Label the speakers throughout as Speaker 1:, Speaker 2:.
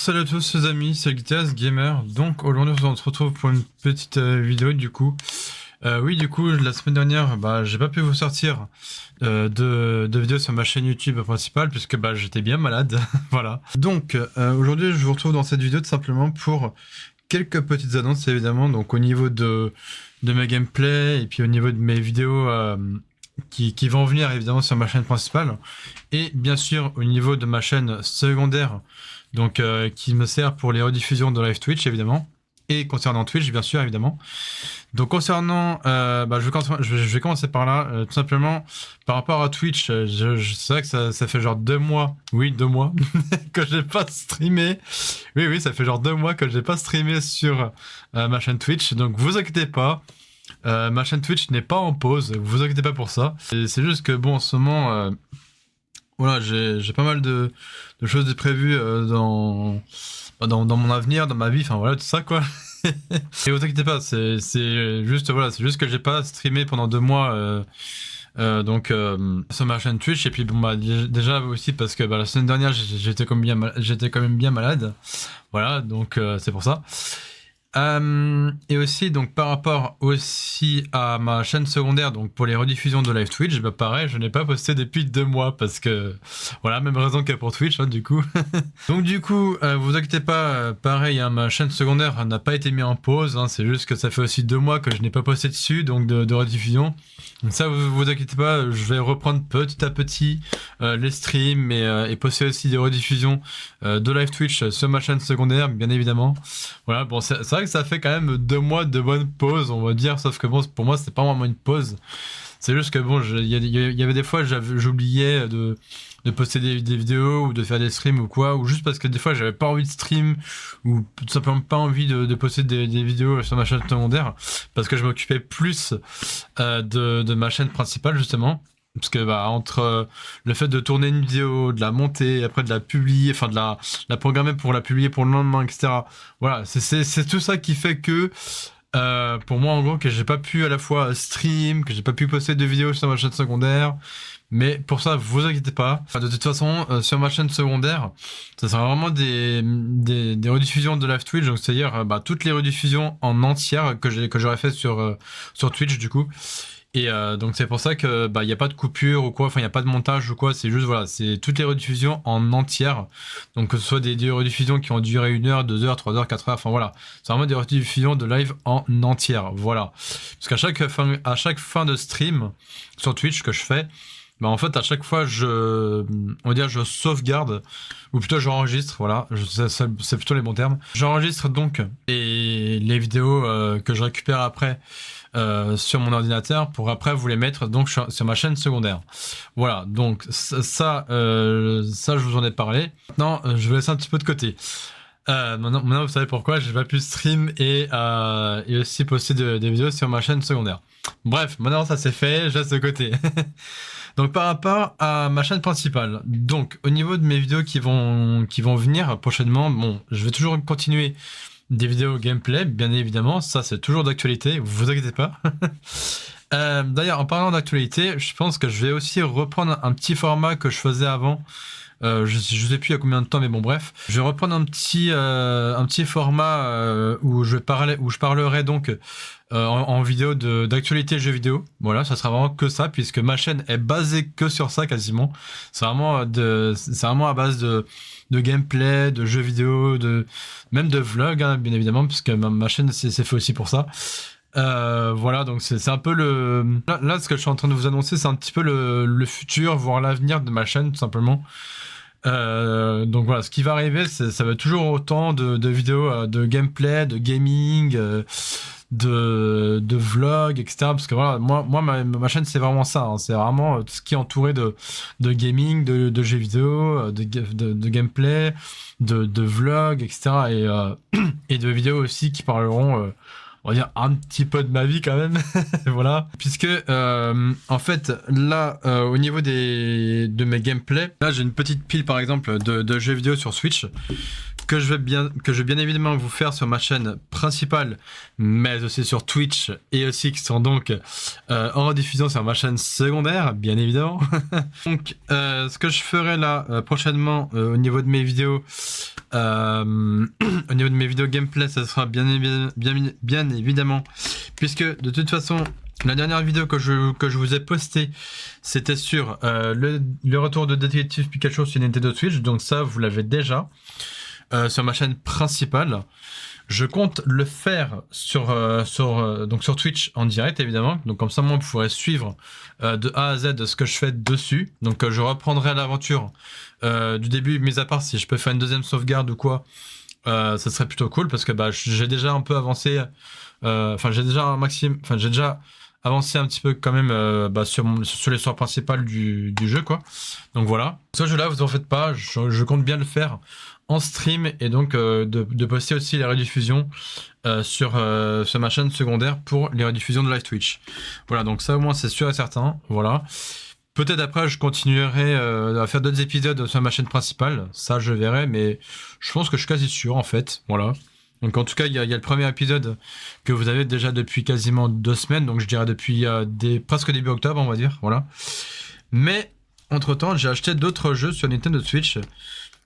Speaker 1: Salut à tous les amis, c'est Gitaz Gamer. Donc aujourd'hui on se retrouve pour une petite vidéo du coup. Du coup la semaine dernière j'ai pas pu vous sortir de vidéos sur ma chaîne YouTube principale puisque j'étais bien malade. Voilà. Donc aujourd'hui je vous retrouve dans cette vidéo tout simplement pour quelques petites annonces évidemment. Donc au niveau de mes gameplays et puis au niveau de mes vidéos qui vont venir évidemment sur ma chaîne principale. Et bien sûr au niveau de ma chaîne secondaire. Donc qui me sert pour les rediffusions de live Twitch évidemment, et concernant Twitch bien sûr évidemment. Donc concernant, je vais commencer par là, tout simplement par rapport à Twitch, c'est vrai que ça fait genre 2 mois, oui 2 mois, que j'ai pas streamé, oui ça fait genre 2 mois que j'ai pas streamé sur ma chaîne Twitch, donc vous inquiétez pas. Ma chaîne Twitch n'est pas en pause, vous inquiétez pas pour ça, c'est juste que bon en ce moment... Voilà, j'ai pas mal de choses de prévues dans mon avenir, dans ma vie, enfin voilà, tout ça quoi. Et vous inquiétez pas, c'est juste voilà, c'est juste que j'ai pas streamé pendant 2 mois sur ma chaîne Twitch, et puis bon déjà aussi parce que la semaine dernière j'étais quand même bien malade. Voilà, donc c'est pour ça. Et aussi donc par rapport aussi à ma chaîne secondaire, donc pour les rediffusions de live Twitch, pareil, je n'ai pas posté depuis 2 mois parce que voilà, même raison que pour Twitch du coup. Donc du coup vous inquiétez pas, pareil ma chaîne secondaire n'a pas été mise en pause, c'est juste que ça fait aussi 2 mois que je n'ai pas posté dessus, donc de rediffusion. Donc ça vous inquiétez pas, je vais reprendre petit à petit les streams et poster aussi des rediffusions de live Twitch sur ma chaîne secondaire bien évidemment. Voilà, bon c'est vrai que ça fait quand même 2 mois de bonne pause on va dire, sauf que bon pour moi c'était pas vraiment une pause, c'est juste que bon il y avait des fois j'oubliais de poster des vidéos ou de faire des streams ou quoi, ou juste parce que des fois j'avais pas envie de stream ou tout simplement pas envie de poster des vidéos sur ma chaîne secondaire parce que je m'occupais plus de ma chaîne principale justement. Parce que entre le fait de tourner une vidéo, de la monter, après de la publier, enfin de la programmer pour la publier pour le lendemain, etc. Voilà, c'est tout ça qui fait que pour moi en gros que j'ai pas pu à la fois stream, que j'ai pas pu poster de vidéos sur ma chaîne secondaire. Mais pour ça, vous inquiétez pas. De toute façon, sur ma chaîne secondaire, ça sera vraiment des rediffusions de live Twitch, donc c'est-à-dire toutes les rediffusions en entière que j'aurais fait sur Twitch du coup. Et donc c'est pour ça que y a pas de coupure ou quoi, enfin il y a pas de montage ou quoi, c'est juste voilà, c'est toutes les rediffusions en entière. Donc que ce soit des rediffusions qui ont duré 1 heure, 2 heures, 3 heures, 4 heures, enfin voilà, c'est vraiment des rediffusions de live en entière, voilà. Parce qu'à chaque fin de stream sur Twitch que je fais, en fait à chaque fois je sauvegarde, ou plutôt j'enregistre, voilà, c'est plutôt les bons termes. J'enregistre donc les vidéos que je récupère après sur mon ordinateur pour après vous les mettre donc sur ma chaîne secondaire. Voilà, donc ça je vous en ai parlé. Maintenant je vais laisser un petit peu de côté. Maintenant vous savez pourquoi j'ai pas pu stream et aussi poster des vidéos sur ma chaîne secondaire. Bref, maintenant ça c'est fait, je laisse de côté. Donc par rapport à ma chaîne principale, donc au niveau de mes vidéos qui vont venir prochainement, bon, je vais toujours continuer des vidéos gameplay, bien évidemment, ça c'est toujours d'actualité, vous inquiétez pas. D'ailleurs, en parlant d'actualité, je pense que je vais aussi reprendre un petit format que je faisais avant. Je sais plus il y a combien de temps, mais bon bref, je vais reprendre un petit format où je parlerai donc en vidéo d'actualité jeux vidéo. Voilà, ça sera vraiment que ça, puisque ma chaîne est basée que sur ça quasiment. C'est vraiment à base de gameplay, de jeux vidéo, même de vlog, bien évidemment, puisque ma chaîne c'est fait aussi pour ça. Voilà, donc c'est un peu là ce que je suis en train de vous annoncer, c'est un petit peu le futur, voire l'avenir de ma chaîne tout simplement. Donc voilà, ce qui va arriver, ça va être toujours autant de vidéos de gameplay, de gaming, de vlog, etc. Parce que voilà, moi ma chaîne c'est vraiment ça, c'est vraiment tout ce qui est entouré de gaming, de jeux vidéo, de gameplay, de vlog, etc. Et de vidéos aussi qui parleront on va dire un petit peu de ma vie quand même. Voilà, puisque en fait là au niveau de mes gameplays, là j'ai une petite pile par exemple de jeux vidéo sur Switch que je vais bien évidemment vous faire sur ma chaîne principale, mais aussi sur Twitch et aussi qui sont donc en rediffusion sur ma chaîne secondaire, bien évidemment. Donc, ce que je ferai là prochainement au niveau de mes vidéos, gameplay, ça sera bien évidemment, puisque de toute façon, la dernière vidéo que je vous ai postée, c'était sur le retour de Détective Pikachu sur Nintendo Switch, donc ça, vous l'avez déjà. Sur ma chaîne principale. Je compte le faire sur Twitch en direct, évidemment. Donc comme ça, moi, vous pourrez suivre de A à Z ce que je fais dessus. Donc je reprendrai l'aventure du début, mis à part si je peux faire une deuxième sauvegarde ou quoi. Ça serait plutôt cool parce que j'ai déjà un peu avancé. J'ai déjà avancé un petit peu quand même sur l'histoire principale du jeu, quoi. Donc voilà. Ce jeu-là, vous en faites pas. Je compte bien le faire en stream et donc de poster aussi les rediffusions sur ma chaîne secondaire pour les rediffusions de live Twitch. Voilà, donc ça au moins c'est sûr et certain. Voilà. Peut-être après je continuerai à faire d'autres épisodes sur ma chaîne principale, ça je verrai, mais je pense que je suis quasi sûr en fait. Voilà. Donc en tout cas il y a le premier épisode que vous avez déjà depuis quasiment 2 semaines, donc je dirais depuis presque début octobre on va dire. Voilà. Mais entre temps j'ai acheté d'autres jeux sur Nintendo Switch.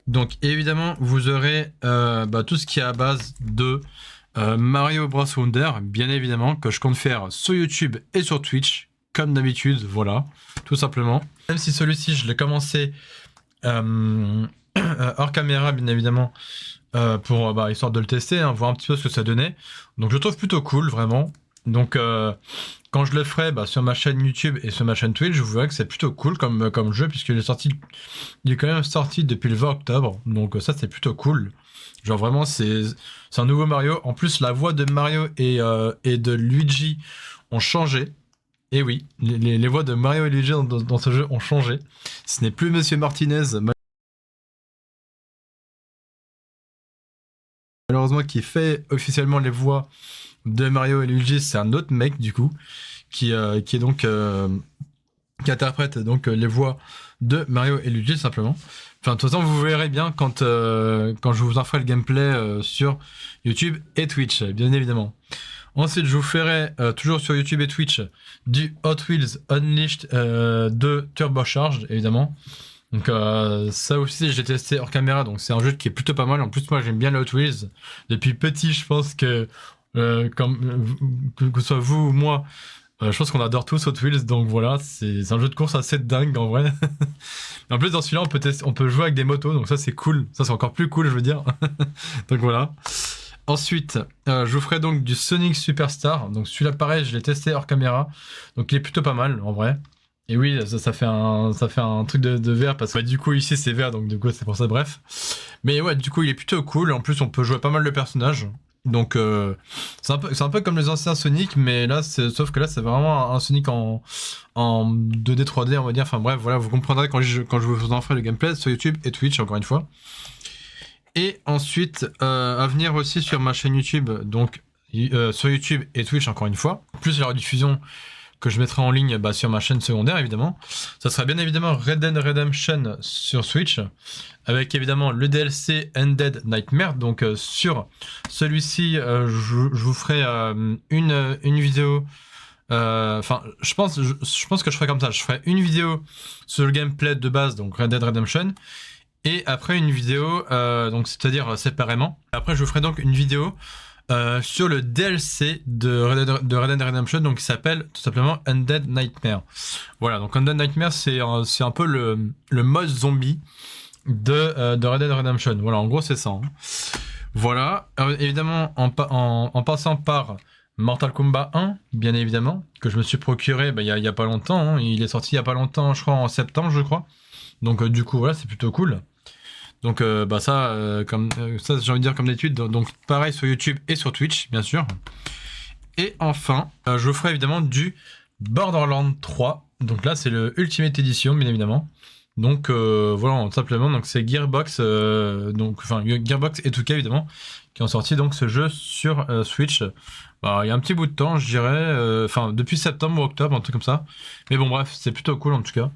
Speaker 1: Donc évidemment, vous aurez tout ce qui est à base de Mario Bros Wonder, bien évidemment, que je compte faire sur YouTube et sur Twitch, comme d'habitude, voilà, tout simplement. Même si celui-ci, je l'ai commencé hors caméra, bien évidemment, pour histoire de le tester, hein, voir un petit peu ce que ça donnait. Donc je trouve plutôt cool, vraiment. Donc quand je le ferai sur ma chaîne YouTube et sur ma chaîne Twitch, vous verrez que c'est plutôt cool comme jeu, puisqu'il est quand même sorti depuis le 20 octobre, donc ça c'est plutôt cool. Genre vraiment c'est un nouveau Mario. En plus la voix de Mario et de Luigi ont changé. Et oui, les voix de Mario et Luigi dans ce jeu ont changé. Ce n'est plus Monsieur Martinez, malheureusement, qui fait officiellement les voix de Mario et Luigi, c'est un autre mec du coup qui interprète donc les voix de Mario et Luigi simplement. Enfin de toute façon vous verrez bien quand je vous en ferai le gameplay sur YouTube et Twitch bien évidemment. Ensuite je vous ferai toujours sur YouTube et Twitch du Hot Wheels Unleashed 2 Turbocharged évidemment. Donc ça aussi je l'ai testé hors caméra, donc c'est un jeu qui est plutôt pas mal. En plus moi j'aime bien le Hot Wheels depuis petit. Je pense que que ce soit vous ou moi, je pense qu'on adore tous Hot Wheels, donc voilà, c'est un jeu de course assez dingue en vrai. En plus dans celui-là on peut jouer avec des motos, donc ça c'est cool, ça c'est encore plus cool je veux dire. Donc voilà. Ensuite je vous ferai donc du Sonic Superstar, donc celui-là pareil je l'ai testé hors caméra, donc il est plutôt pas mal en vrai. Et oui, ça fait un truc de vert parce que du coup ici c'est vert, donc du coup c'est pour ça, bref. Mais ouais, du coup il est plutôt cool. En plus on peut jouer pas mal de personnages. Donc c'est un peu comme les anciens Sonic, mais là sauf que là c'est vraiment un Sonic en 2D 3D on va dire. Enfin bref, voilà, vous comprendrez quand je vous en ferai le gameplay sur YouTube et Twitch encore une fois. Et ensuite à venir aussi sur ma chaîne YouTube, donc sur YouTube et Twitch encore une fois, plus la rediffusion que je mettrai en ligne sur ma chaîne secondaire évidemment. Ça sera bien évidemment Red Dead Redemption sur Switch, avec évidemment le DLC Undead Nightmare. Donc sur celui-ci, je vous ferai une vidéo. Enfin, je pense que je ferai comme ça. Je ferai une vidéo sur le gameplay de base, donc Red Dead Redemption, et après une vidéo, donc c'est-à-dire séparément. Après, je vous ferai donc une vidéo sur le DLC de Red Dead Redemption, donc qui s'appelle tout simplement Undead Nightmare. Voilà, donc Undead Nightmare c'est un peu le mode zombie de Red Dead Redemption. Voilà, en gros c'est ça. Hein. Voilà, évidemment en passant par Mortal Kombat 1, bien évidemment, que je me suis procuré il y a pas longtemps. Hein. Il est sorti il y a pas longtemps, je crois en septembre, je crois. Donc du coup voilà, c'est plutôt cool. Donc ça j'ai envie de dire comme d'habitude, donc pareil sur YouTube et sur Twitch bien sûr. Et enfin je vous ferai évidemment du Borderlands 3, donc là c'est le Ultimate Edition bien évidemment. Donc voilà, simplement donc c'est Gearbox Gearbox et 2K évidemment qui ont sorti donc ce jeu sur Switch. Il y a un petit bout de temps je dirais, depuis septembre ou octobre, un truc comme ça. Mais bon bref, c'est plutôt cool en tout cas.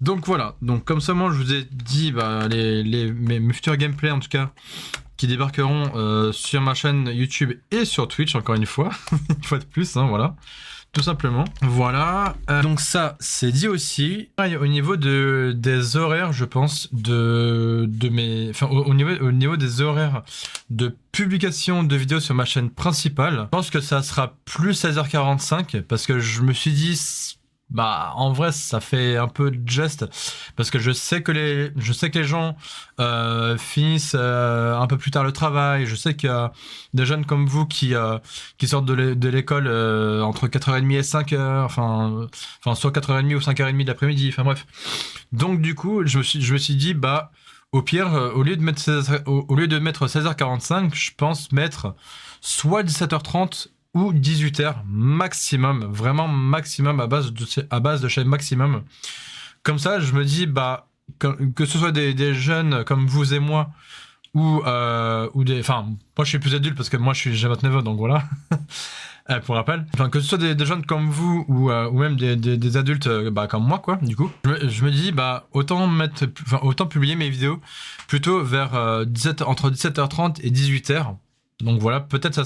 Speaker 1: Donc voilà, donc comme ça moi je vous ai dit bah, mes futurs gameplays en tout cas qui débarqueront sur ma chaîne YouTube et sur Twitch encore une fois de plus, hein, voilà, tout simplement. Voilà, donc ça c'est dit aussi. Au niveau des horaires, je pense, de mes... Enfin au niveau des horaires de publication de vidéos sur ma chaîne principale, je pense que ça sera plus 16h45 parce que je me suis dit... Bah, en vrai, ça fait un peu de geste parce que je sais que les gens finissent un peu plus tard le travail. Je sais qu'il y a des jeunes comme vous qui sortent de l'école entre 4h30 et 5h, enfin soit 4h30 ou 5h30 de l'après-midi, enfin bref. Donc du coup, je me suis dit, bah, au pire, au lieu de mettre 16h45, je pense mettre soit 17h30 ou 18h maximum, vraiment maximum à base de chaîne maximum. Comme ça, je me dis, bah, que ce soit des jeunes comme vous et moi, ou des... Enfin, moi je suis plus adulte parce que moi j'ai 29 ans, donc voilà. Pour rappel. Enfin, que ce soit des jeunes comme vous, ou même des adultes bah, comme moi, quoi, du coup. Je me dis, bah, autant publier mes vidéos plutôt vers entre 17h30 et 18h. Donc voilà, peut-être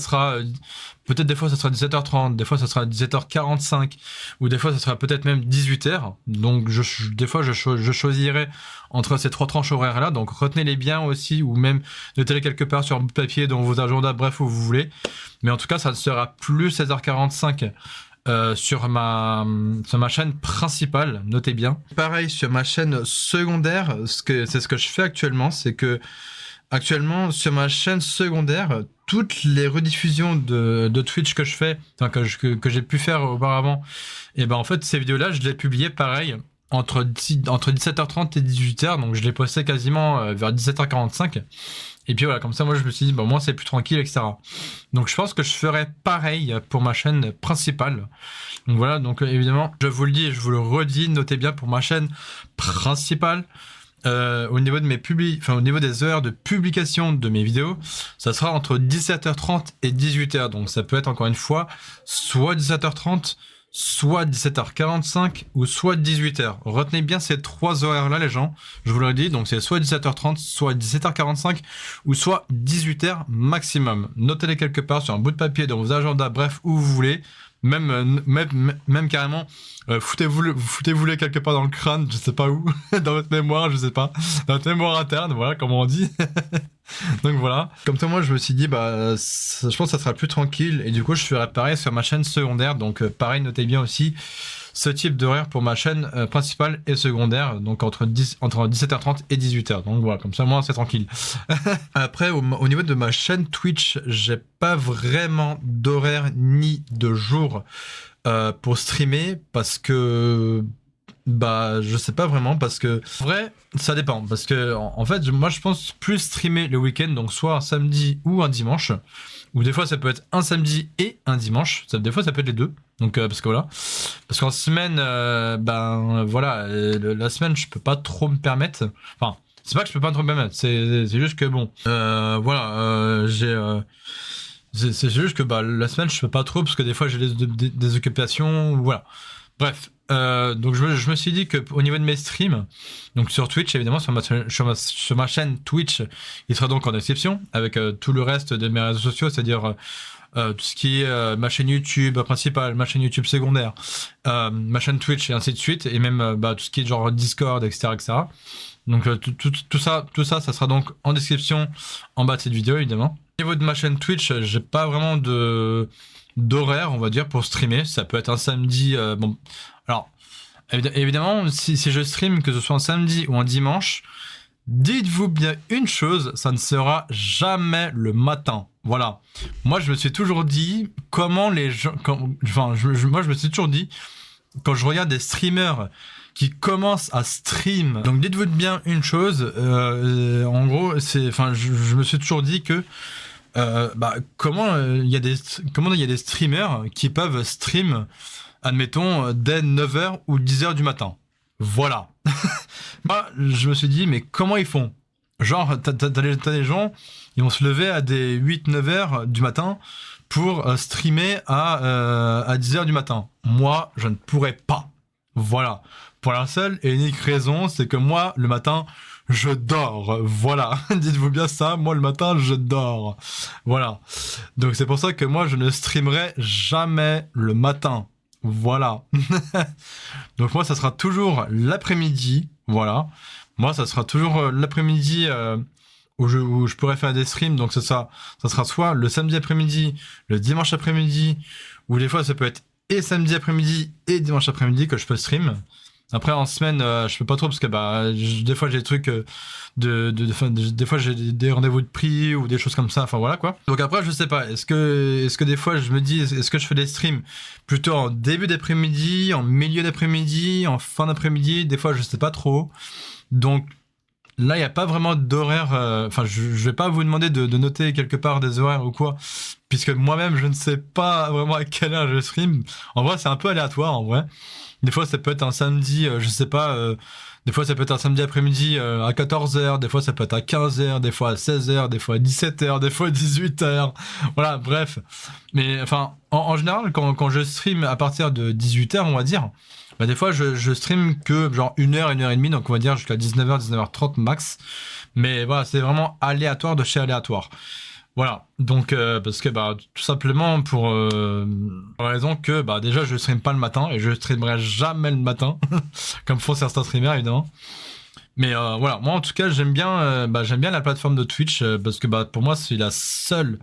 Speaker 1: des fois ça sera 17h30, des fois ça sera 17h45, ou des fois ça sera peut-être même 18h. Donc des fois je choisirai entre ces trois tranches horaires là. Donc retenez-les bien aussi, ou même notez-les quelque part sur un bout de papier dans vos agendas, bref, où vous voulez. Mais en tout cas, ça sera plus 16h45 sur ma chaîne principale, notez bien. Pareil sur ma chaîne secondaire, c'est ce que je fais actuellement, c'est que actuellement, sur ma chaîne secondaire, toutes les rediffusions de Twitch que je fais, enfin que j'ai pu faire auparavant, et ben en fait, ces vidéos-là, je les publiais pareil entre 17h30 et 18h, donc je les postais quasiment vers 17h45. Et puis voilà, comme ça, moi je me suis dit, bah moi c'est plus tranquille, etc. Donc je pense que je ferai pareil pour ma chaîne principale. Donc voilà, donc évidemment, je vous le dis et je vous le redis, notez bien pour ma chaîne principale. Au niveau au niveau des heures de publication de mes vidéos, ça sera entre 17h30 et 18h. Donc ça peut être encore une fois soit 17h30, soit 17h45 ou soit 18h. Retenez bien ces trois horaires-là, les gens. Je vous le dis, donc c'est soit 17h30, soit 17h45 ou soit 18h maximum. Notez-les quelque part sur un bout de papier dans vos agendas, bref, où vous voulez. Même carrément, foutez-vous-les quelque part dans le crâne, je sais pas où, dans votre mémoire, je sais pas, dans votre mémoire interne, voilà, comme on dit. Donc voilà. Comme ça, moi, je me suis dit, bah, je pense que ça sera plus tranquille, et du coup, je ferai pareil sur ma chaîne secondaire. Donc, pareil, notez bien aussi ce type d'horaire pour ma chaîne principale et secondaire, donc entre 17h30 et 18h. Donc voilà, comme ça, moi, c'est tranquille. Après, au niveau de ma chaîne Twitch, j'ai pas vraiment d'horaire ni de jour pour streamer, parce que... Bah, je sais pas vraiment, parce que... En vrai, ça dépend, parce que, en fait, moi, je pense plus streamer le week-end, donc soit un samedi ou un dimanche, ou des fois, ça peut être un samedi et un dimanche, des fois, ça peut être les deux, donc, parce que voilà. Parce qu'en semaine, ben, voilà, la semaine, je peux pas trop me permettre, enfin, c'est pas que je peux pas trop me permettre, c'est juste que, bon, voilà, c'est juste que, bah, la semaine, je peux pas trop, parce que des fois, j'ai des occupations, voilà. Bref, donc je me suis dit que au niveau de mes streams, donc sur Twitch évidemment, sur ma chaîne Twitch, il sera donc en description avec tout le reste de mes réseaux sociaux, c'est-à-dire tout ce qui est ma chaîne YouTube principale, ma chaîne YouTube secondaire, ma chaîne Twitch et ainsi de suite, et même bah, tout ce qui est genre Discord, etc., etc. Donc tout ça, ça sera donc en description en bas de cette vidéo évidemment. Au niveau de ma chaîne Twitch, j'ai pas vraiment d'horaire, on va dire, pour streamer. Ça peut être un samedi, bon, alors évidemment, si je stream, que ce soit un samedi ou un dimanche, dites-vous bien une chose, ça ne sera jamais le matin. Voilà. Moi, je me suis toujours dit, comment les gens... moi, je me suis toujours dit, quand je regarde des streamers qui commencent à stream, donc dites-vous bien une chose, en gros, je me suis toujours dit que bah, comment il y a des streamers qui peuvent stream, admettons, dès 9h ou 10h du matin. Voilà. Moi, je me suis dit, mais comment ils font? Genre, t'as des gens, ils vont se lever à des 8-9h du matin pour streamer à 10h du matin. Moi, je ne pourrais pas. Voilà. Pour la seule et unique raison, c'est que moi, le matin, je dors. Voilà. Dites-vous bien ça, moi, le matin, je dors. Voilà. Donc, c'est pour ça que moi, je ne streamerai jamais le matin. Voilà. Donc, moi, ça sera toujours l'après-midi. Voilà. Moi, ça sera toujours l'après-midi où je pourrais faire des streams. Donc, ça sera soit le samedi après-midi, le dimanche après-midi, ou des fois, ça peut être et samedi après-midi et dimanche après-midi que je peux stream. Après, en semaine, je peux pas trop parce que des fois, j'ai des trucs des fois, j'ai des rendez-vous de prix ou des choses comme ça. Enfin, voilà, quoi. Donc après, je sais pas. Est-ce que des fois, je me dis, est-ce que je fais des streams plutôt en début d'après-midi, en milieu d'après-midi, en fin d'après-midi? Des fois, je sais pas trop. Donc, là, il n'y a pas vraiment d'horaire. Enfin, je vais pas vous demander de noter quelque part des horaires ou quoi, puisque moi-même, je ne sais pas vraiment à quelle heure je stream. En vrai, c'est un peu aléatoire, en vrai. Des fois, ça peut être un samedi, je sais pas. Des fois, ça peut être un samedi après-midi à 14h. Des fois, ça peut être à 15h. Des fois, à 16h. Des fois, à 17h. Des fois, à 18h. Voilà, bref. Mais enfin, en général, quand je stream à partir de 18h, on va dire, des fois, je stream que genre 1h, 1h30, donc on va dire jusqu'à 19h, 19h30 max. Mais voilà, c'est vraiment aléatoire de chez aléatoire. Voilà, donc parce que tout simplement pour la raison que déjà je stream pas le matin et je streamerai jamais le matin, comme font certains streamers évidemment. Mais voilà, moi en tout cas j'aime bien la plateforme de Twitch parce que pour moi c'est la seule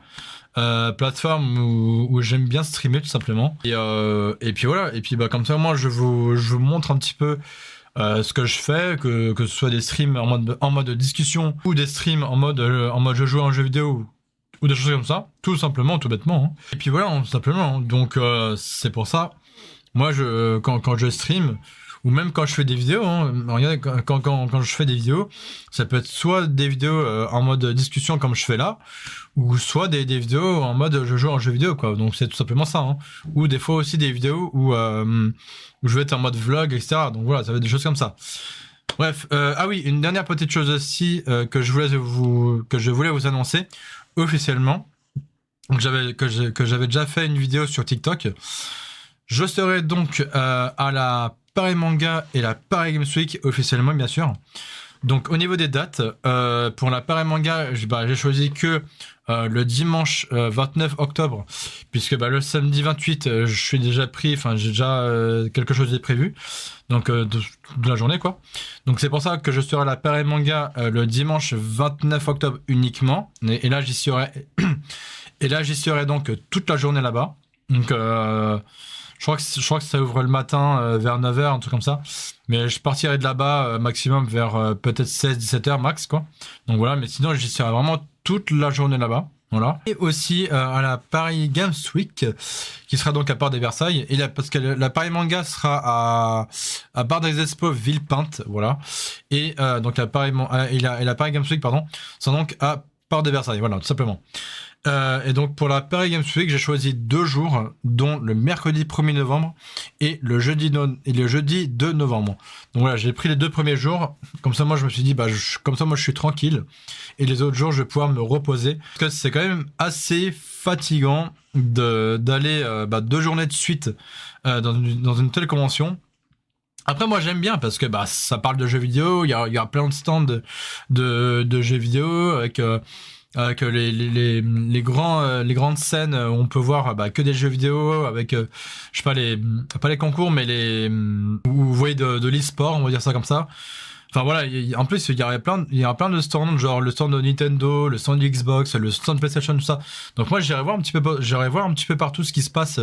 Speaker 1: plateforme où j'aime bien streamer tout simplement. Et puis voilà, et puis comme ça moi je vous montre un petit peu ce que je fais, que ce soit des streams en mode discussion ou des streams en mode je joue à un jeu vidéo ou des choses comme ça, tout simplement, tout bêtement. Hein. Et puis voilà, tout simplement. Donc c'est pour ça, moi quand je stream, ou même quand je fais des vidéos, regardez, quand je fais des vidéos, ça peut être soit des vidéos en mode discussion comme je fais là, ou soit des vidéos en mode je joue en jeu vidéo, quoi. Donc c'est tout simplement ça. Hein. Ou des fois aussi des vidéos où je vais être en mode vlog, etc. Donc voilà, ça va être des choses comme ça. Bref, ah oui, une dernière petite chose aussi que je voulais vous annoncer officiellement. Donc que j'avais déjà fait une vidéo sur TikTok. Je serai donc à la Paris Manga et la Paris Games Week officiellement, bien sûr. Donc au niveau des dates, pour la Paris Manga, j'ai choisi que le dimanche 29 octobre, puisque le samedi 28, je suis déjà pris, enfin j'ai déjà quelque chose de prévu, donc de la journée quoi. Donc c'est pour ça que je serai à la Paris Manga le dimanche 29 octobre uniquement, et là j'y serai, donc toute la journée là-bas. Donc je crois que ça ouvre le matin vers 9h, un truc comme ça. Mais je partirai de là-bas maximum vers peut-être 16-17h max, quoi. Donc voilà, mais sinon j'y serai vraiment toute la journée là-bas. Voilà. Et aussi à la Paris Games Week, qui sera donc à Porte des Versailles. Et parce que la Paris Manga sera à Barre des Expos Villepinte, voilà. Et donc la Paris Games Week, pardon, sera donc à Porte des Versailles, voilà, tout simplement. Et donc pour la Paris Games Week, j'ai choisi 2 jours, dont le mercredi 1er novembre et le jeudi 2 novembre. Donc voilà, j'ai pris les 2 premiers jours, comme ça moi je me suis dit, comme ça moi je suis tranquille, et les autres jours je vais pouvoir me reposer. Parce que c'est quand même assez fatigant d'aller 2 journées de suite dans une telle convention. Après moi j'aime bien parce que ça parle de jeux vidéo, il y a plein de stands de jeux vidéo avec les grandes scènes où on peut voir que des jeux vidéo avec je sais pas pas les concours mais où vous voyez de l'e-sport, on va dire ça comme ça. Enfin voilà, en plus il y a plein de stands, genre le stand de Nintendo, le stand de Xbox, le stand de PlayStation, tout ça. Donc moi j'irai voir un petit peu partout ce qui se passe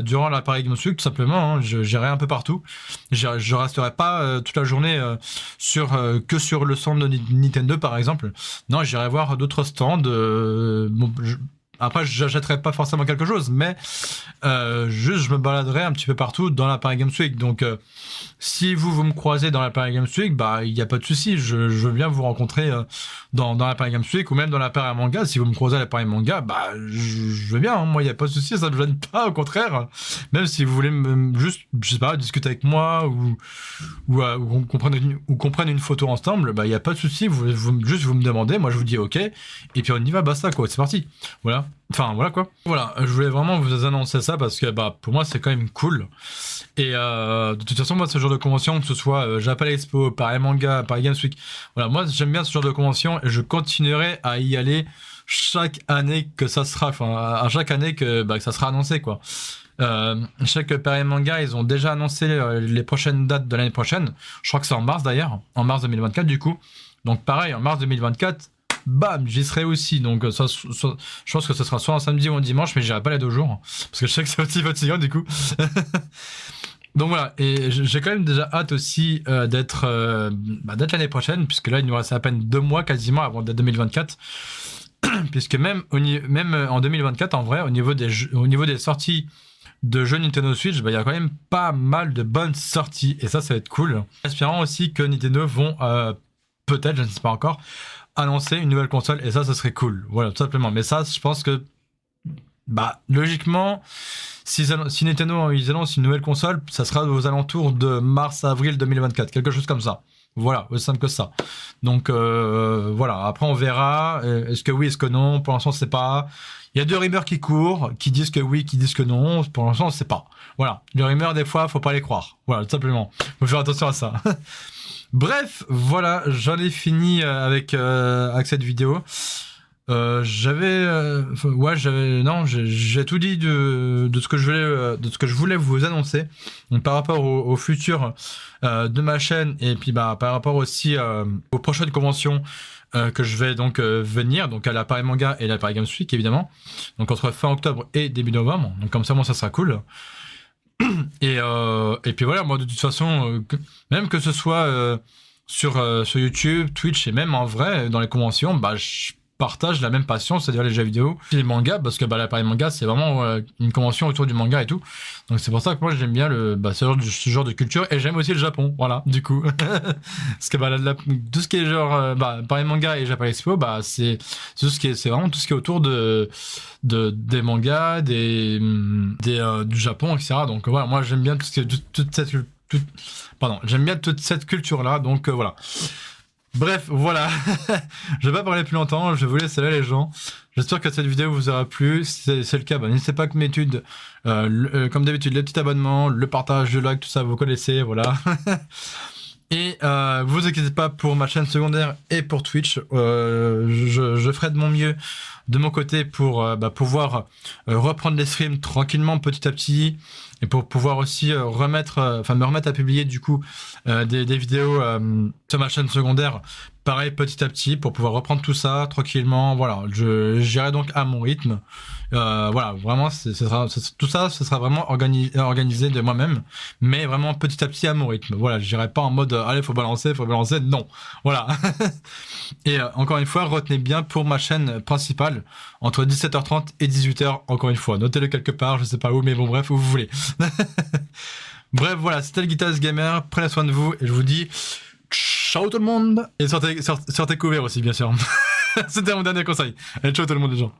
Speaker 1: durant la Paris Games Week, tout simplement. Hein. J'irai un peu partout. Je resterai pas toute la journée que sur le stand de Nintendo par exemple. Non, j'irai voir d'autres stands. Après, j'achèterai pas forcément quelque chose, mais juste je me baladerai un petit peu partout dans la Paris Games Week. Donc, si vous me croisez dans la Paris Games Week, il n'y a pas de souci. Je veux bien vous rencontrer dans la Paris Games Week ou même dans la Paris Manga. Si vous me croisez à la Paris Manga, je veux bien. Hein. Moi, il n'y a pas de souci, ça ne me gêne pas. Au contraire, même si vous voulez juste, je sais pas, discuter avec moi ou qu'on prenne une photo ensemble, il n'y a pas de souci. Vous me demandez, moi je vous dis OK, et puis on y va, basta quoi. C'est parti. Voilà. Enfin voilà quoi. Voilà, je voulais vraiment vous annoncer ça parce que bah pour moi c'est quand même cool. Et de toute façon moi ce genre de convention, que ce soit Japan Expo, Paris Manga, Paris Games Week, voilà, moi j'aime bien ce genre de convention et je continuerai à y aller chaque année que ça sera, enfin à chaque année que ça sera annoncé quoi. Je sais que Paris Manga ils ont déjà annoncé les prochaines dates de l'année prochaine. Je crois que c'est en mars d'ailleurs, en mars 2024 du coup. Donc pareil, en mars 2024, bam, j'y serai aussi. Donc je pense que ce sera soit un samedi ou un dimanche, mais j'irai pas les 2 jours. Parce que je sais que c'est aussi fatigant du coup. Donc voilà, et j'ai quand même déjà hâte aussi d'être l'année prochaine, puisque là il nous reste à peine 2 mois quasiment avant d'être 2024. Puisque même en 2024, en vrai, au niveau des sorties de jeux Nintendo Switch, il y a quand même pas mal de bonnes sorties, et ça va être cool. Espérant aussi que Nintendo vont peut-être, je ne sais pas encore, annoncer une nouvelle console, et ça serait cool. Voilà, tout simplement. Mais ça, je pense que, logiquement, si Nintendo ils annoncent une nouvelle console, ça sera aux alentours de mars-avril 2024, quelque chose comme ça. Voilà, aussi simple que ça. Donc voilà, après on verra. Est-ce que oui, est-ce que non? Pour l'instant, c'est pas. Il y a 2 rumeurs qui courent, qui disent que oui, qui disent que non. Pour l'instant, on sait pas. Voilà, les rumeurs des fois, faut pas les croire. Voilà, tout simplement. Faut faire attention à ça. Bref, voilà, j'en ai fini avec cette vidéo. J'ai tout dit de ce que je voulais vous annoncer. Donc, par rapport au futur de ma chaîne et puis par rapport aussi aux prochaines conventions que je vais donc venir, donc à la Paris Manga et la Paris Games Week évidemment. Donc entre fin octobre et début novembre. Donc comme ça, moi ça sera cool. Et puis voilà, moi de toute façon, même que ce soit sur YouTube, Twitch et même en vrai dans les conventions, je partage la même passion, c'est-à-dire les jeux vidéo et les mangas, parce que la Paris Manga c'est vraiment une convention autour du manga et tout. Donc c'est pour ça que moi j'aime bien ce genre de culture, et j'aime aussi le Japon, voilà, du coup. Parce que tout ce qui est genre Paris Manga et Japan Expo, c'est vraiment tout ce qui est autour des mangas, du Japon, etc. Donc voilà, moi j'aime bien j'aime bien toute cette culture là, donc voilà. Bref, voilà. Je vais pas parler plus longtemps, je vais vous laisser là les gens. J'espère que cette vidéo vous aura plu. Si c'est le cas, n'hésitez pas à m'étude. Comme d'habitude, les petits abonnements, le partage, le like, tout ça, vous connaissez, voilà. Et vous inquiétez pas pour ma chaîne secondaire et pour Twitch. Je ferai de mon mieux de mon côté pour pouvoir reprendre les streams tranquillement petit à petit, et pour pouvoir aussi me remettre à publier du coup des vidéos sur ma chaîne secondaire, pareil petit à petit, pour pouvoir reprendre tout ça tranquillement. Voilà, j'irai donc à mon rythme. Voilà, vraiment, tout ça, ce sera vraiment organisé de moi-même, mais vraiment petit à petit à mon rythme. Voilà, j'irai pas en mode allez, faut balancer, non. Voilà. Et encore une fois, retenez bien pour ma chaîne principale, entre 17h30 et 18h, encore une fois. Notez-le quelque part, je sais pas où, mais bon, bref, où vous voulez. Bref, voilà, c'était le Guitarist Gamer. Prenez soin de vous et je vous dis ciao tout le monde. Et sortez couverts aussi, bien sûr. C'était mon dernier conseil. Allez, ciao tout le monde, les gens.